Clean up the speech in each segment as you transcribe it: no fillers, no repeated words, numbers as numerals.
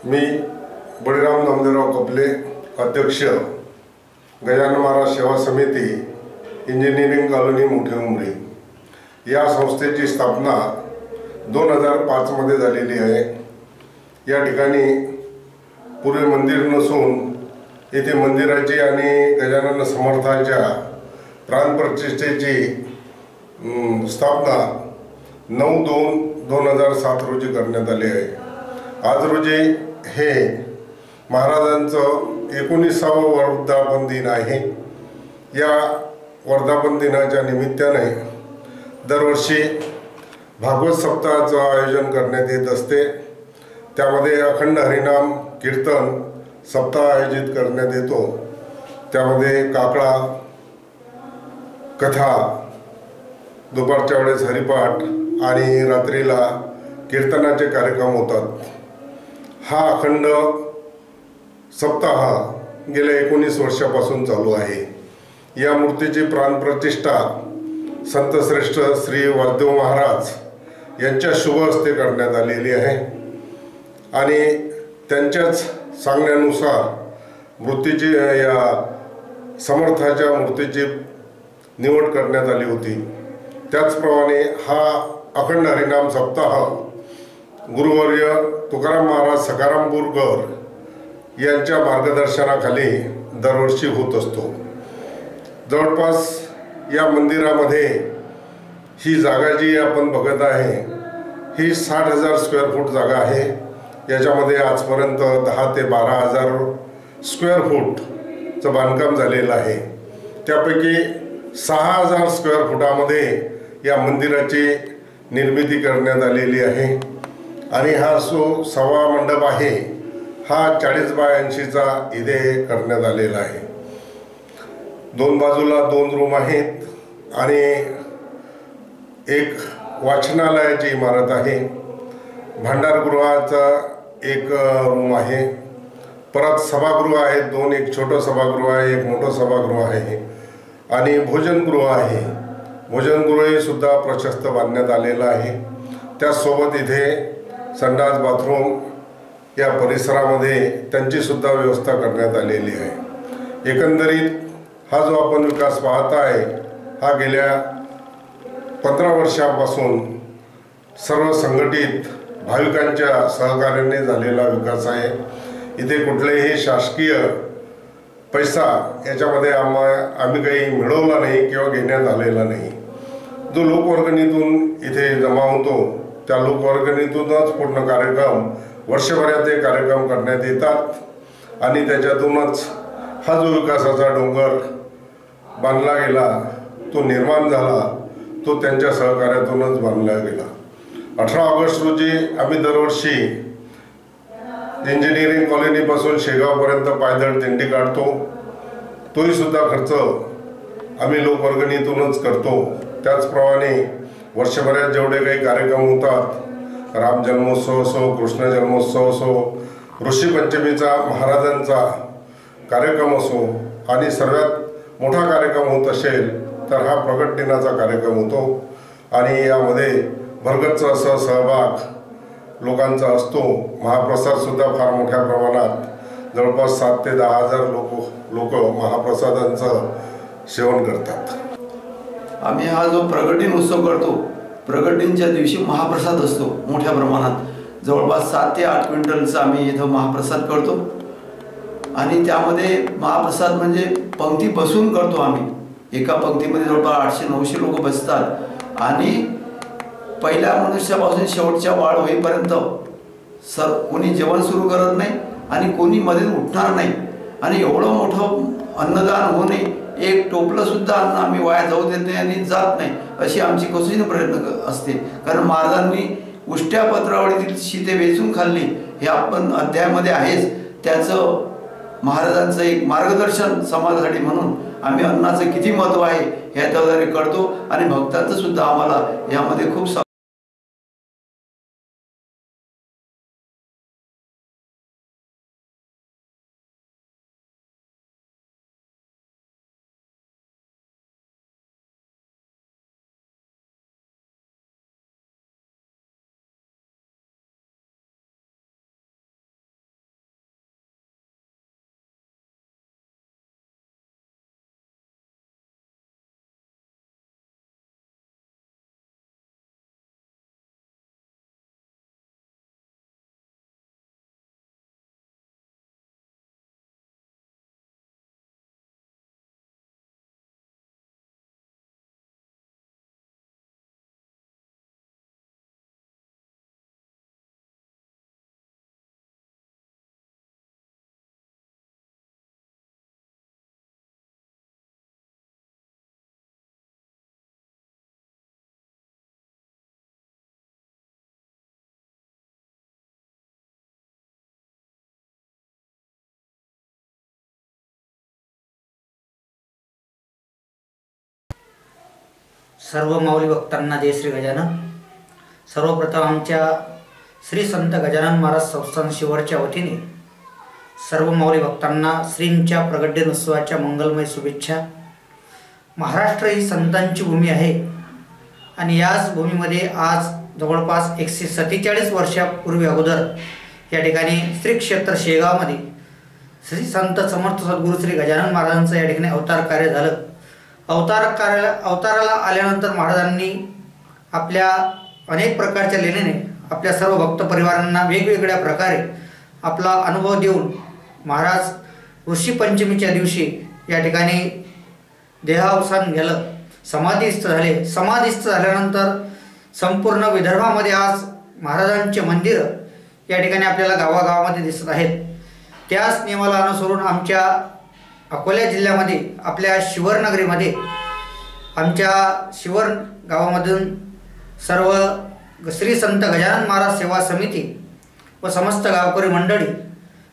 मी बळीराम नामदेवराव कपले, अध्यक्ष गजानन महाराज सेवा समिती, इंजिनिअरिंग कॉलनी मोठी उमरी या संस्थेची स्थापना 2005 मध्ये झालेली आहे। या ठिकाणी पूर्वी मंदिर नसून येथे मंदिराची आणि गजानन समर्थांच्या प्राणप्रतिष्ठेची स्थापना 9/2/2007 रोजी करण्यात आली आहे। आज रोजी हे महाराजांचं 19वा वर्धापन दिन आहे। या वर्धापन दिनाच्या निमित्ताने दरवर्षी भागवत सप्ताहाचं आयोजन करण्यात येत असते। त्यामध्ये अखंड हरिनाम कीर्तन सप्ताह आयोजित करण्यात येतो। त्यामध्ये काकडा, कथा, दुपारच्या वेळेस हरिपाठ आणि रात्रीला कीर्तनाचे कार्यक्रम होतात। हा अखंड सप्ताह गेल्या 19 वर्षापासून चालू आहे। या मूर्तीची प्राणप्रतिष्ठा संतश्रेष्ठ श्री वासुदेव महाराज यांच्या शुभ हस्ते करण्यात आलेली आहे आणि त्यांच्याच सांगण्यानुसार मूर्तीची या समर्थाच्या मूर्तीची निवड करण्यात आली होती। त्याचप्रमाणे हा अखंड हरिनाम सप्ताह गुरुवर्य तुकाराम महाराज सखारामपूरकर यांच्या मार्गदर्शनाखाली दरवर्षी होत असतो। जवळपास या मंदिरामध्ये ही जागा जी आपण बघत आहे ही 60,000 स्क्वेअर फूट जागा आहे। याच्यामध्ये आजपर्यंत 10 ते 12,000 स्क्वेअर फूटचं बांधकाम झालेलं आहे। त्यापैकी 6,000 स्क्वेअर फुटामध्ये या मंदिराची निर्मिती करण्यात आलेली आहे आणि हा सभा मंडप आहे हा 40 बाय 80चा इथे करण्यात आलेला आहे। दोन बाजूला 2 रूम आहेत आणि एक वाचनालयाची इमारत आहे। भांडारगृहाचा एक रूम आहे। परत सभागृह आहेत 2, एक छोटं सभागृह आहे, एक मोठं सभागृह आहे आणि भोजनगृह आहे। भोजनगृहही सुद्धा प्रशस्त बांधण्यात आलेलं आहे। त्याचसोबत इथे संडास बाथरूम या परिसरामध्ये त्यांची सुद्धा व्यवस्था करण्यात आलेली आहे। एकंदरीत हा जो आपण विकास पाहत आहे हा गेल्या 15 वर्षापासून सर्व संघटित भाविकांच्या सहकार्याने झालेला विकास आहे। इथे कुठलेही शासकीय पैसा याच्यामध्ये आम्ही काही मिळवला नाही किंवा घेण्यात आलेला नाही। जो लोकवर्गणीतून इथे जमा होतो त्या लोकवर्गणीतूनच पूर्ण कार्यक्रम वर्षभरात हे कार्यक्रम करण्यात येतात आणि त्याच्यातूनच हा जो विकासाचा डोंगर बांधला गेला तो निर्माण झाला तो त्यांच्या सहकार्यातूनच बांधला गेला। 18 ऑगस्ट रोजी आम्ही दरवर्षी इंजिनिअरिंग कॉलनीपासून शेगावपर्यंत पायदळ दिंडी काढतो। तोही सुद्धा खर्च आम्ही लोकवर्गणीतूनच करतो। त्याचप्रमाणे वर्षभरात जेवढे काही कार्यक्रम होतात, राम जन्मोत्सव असो, कृष्ण जन्मोत्सव असो, ऋषीपंचमीचा महाराजांचा कार्यक्रम असो आणि सर्वात मोठा कार्यक्रम होत असेल तर हा प्रगट दिनाचा कार्यक्रम होतो आणि यामध्ये भरगच्च असा सहभाग लोकांचा असतो। महाप्रसाद सुद्धा फार मोठ्या प्रमाणात जवळपास 7 ते 10,000 लोक महाप्रसादांचं सेवन करतात। आम्ही हा जो प्रगटीन उत्सव करतो, प्रगटीनच्या दिवशी महाप्रसाद असतो मोठ्या प्रमाणात। जवळपास 7 ते 8 क्विंटलचा आम्ही इथं महाप्रसाद करतो आणि त्यामध्ये महाप्रसाद म्हणजे पंक्ती बसून करतो आम्ही। एका पंक्तीमध्ये जवळपास 800-900 लोक बसतात आणि पहिल्या मनुष्यापासून शेवटच्या वाळ होईपर्यंत कोणी जेवण सुरू करत नाही आणि कोणी मध्ये उठणार नाही आणि एवढं मोठं अन्नदान होणे, एक टोपलं सुद्धा अन्न आम्ही वाया जाऊ देत नाही आणि जात नाही अशी आमची कसोशीने प्रयत्न असते। कारण महाराजांनी उष्ट्या पत्रावळीतील शीते वेचून खाल्ली हे आपण अध्यायामध्ये आहेच। त्याचं महाराजांचं एक मार्गदर्शन समाजासाठी म्हणून आम्ही अन्नाचं किती महत्त्व आहे ह्याद्वारे करतो आणि भक्तांचं सुद्धा आम्हाला यामध्ये खूप सर्व माऊली भक्तांना जय श्री गजानन। सर्वप्रथम आमच्या श्री संत गजानन महाराज संस्थान शिवरच्या वतीने सर्व माऊली भक्तांना श्रींच्या प्रगट दिनोत्सवाच्या मंगलमय शुभेच्छा। महाराष्ट्र ही संतांची भूमी आहे आणि याच भूमीमध्ये आज जवळपास 147 वर्षापूर्वी अगोदर या ठिकाणी श्री क्षेत्र शेगावमध्ये श्री संत समर्थ सद्गुरू श्री गजानन महाराजांचं या ठिकाणी अवतार कार्य झालं। अवताराला आल्यानंतर महाराजांनी आपल्या अनेक प्रकारच्या लेण्याने आपल्या सर्व भक्त परिवारांना वेगवेगळ्या प्रकारे आपला अनुभव देऊन महाराज ऋषी पंचमीच्या दिवशी या ठिकाणी देहावसान गेलं, समाधीस्थ झाले। समाधीस्थ झाल्यानंतर संपूर्ण विदर्भामध्ये आज महाराजांचे मंदिर या ठिकाणी आपल्याला गावागावामध्ये दिसत आहेत। त्याच नियमाला अनुसरून आमच्या अकोला जिल्ह्यामध्ये आपल्या शिवरनगरीमध्ये आमच्या शिवर गावामधून सर्व श्री संत गजानन महाराज सेवा समिती व समस्त गावकरी मंडळी,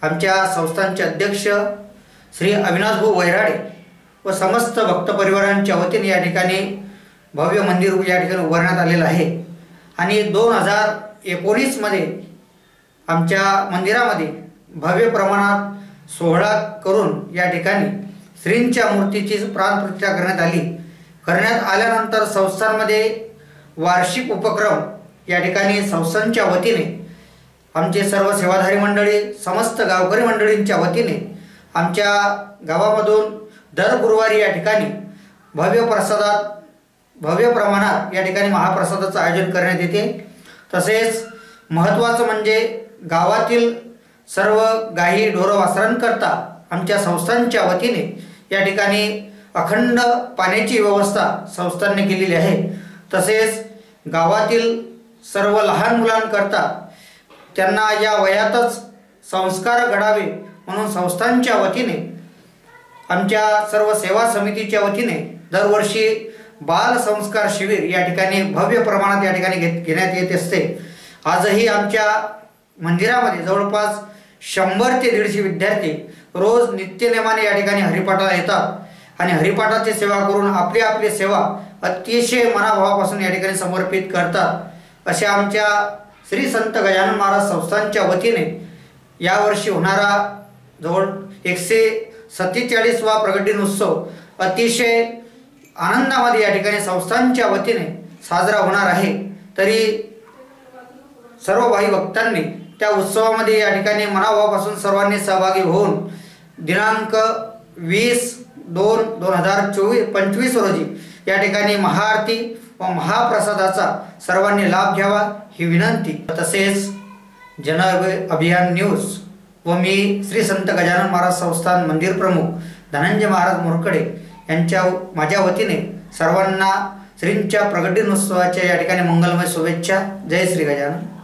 आमच्या संस्थांचे अध्यक्ष श्री अविनाश भाऊ वैराडे व समस्त भक्त परिवारांच्या वतीने या ठिकाणी भव्य मंदिर या ठिकाणी उभारण्यात आलेलं आहे। आणि 2019 मध्ये आमच्या मंदिरामध्ये भव्य प्रमाणात सोहळा करून या ठिकाणी श्रींच्या मूर्तीची प्राणप्रतिष्ठा करण्यात आल्यानंतर संस्थांमध्ये वार्षिक उपक्रम या ठिकाणी संस्थांच्या वतीने आमचे सर्व सेवाधारी मंडळी, समस्त गावकरी मंडळींच्या वतीने आमच्या गावामधून दर गुरुवारी या ठिकाणी भव्य प्रमाणात या ठिकाणी महाप्रसादाचं आयोजन करण्यात येते। तसेच महत्त्वाचं म्हणजे गावातील सर्व गायी ढोरं वासरांकरता आमच्या संस्थांच्या वतीने या ठिकाणी अखंड पाण्याची व्यवस्था संस्थांनी केलेली आहे। तसेच गावातील सर्व लहान मुलांकरता त्यांना या वयातच संस्कार घडावे म्हणून संस्थांच्या वतीने आमच्या सर्व सेवा समितीच्या वतीने दरवर्षी बाल संस्कार शिबिर या ठिकाणी भव्य प्रमाणात या ठिकाणी घेण्यात येत असते। आजही आमच्या मंदिरामध्ये जवळपास 100 ते 150 विद्यार्थी रोज नित्यनेमाने या ठिकाणी हरिपाठाला येतात आणि हरिपाठाची सेवा करून आपली सेवा अतिशय मनाभावापासून या ठिकाणी समर्पित करतात। अशा आमच्या श्री संत गजानन महाराज संस्थांच्या वतीने यावर्षी होणारा जवळ 147वा प्रगट दिनोत्सव अतिशय आनंदामध्ये या ठिकाणी संस्थांच्या वतीने साजरा होणार आहे। तरी सर्व भाई भक्तांनी त्या उत्सवामध्ये या ठिकाणी मनाभावापासून सर्वांनी सहभागी होऊन दिनांक 20/2/2025 रोजी या ठिकाणी महाआरती व महाप्रसादाचा सर्वांनी लाभ घ्यावा ही विनंती। तसेच जन अभियान न्यूज व मी श्री संत गजानन महाराज संस्थान मंदिर प्रमुख धनंजय महाराज मोरकडे यांच्या माझ्या वतीने सर्वांना श्रींच्या प्रगट दिनोत्सवाच्या या ठिकाणी मंगलमय शुभेच्छा। जय श्री गजानन।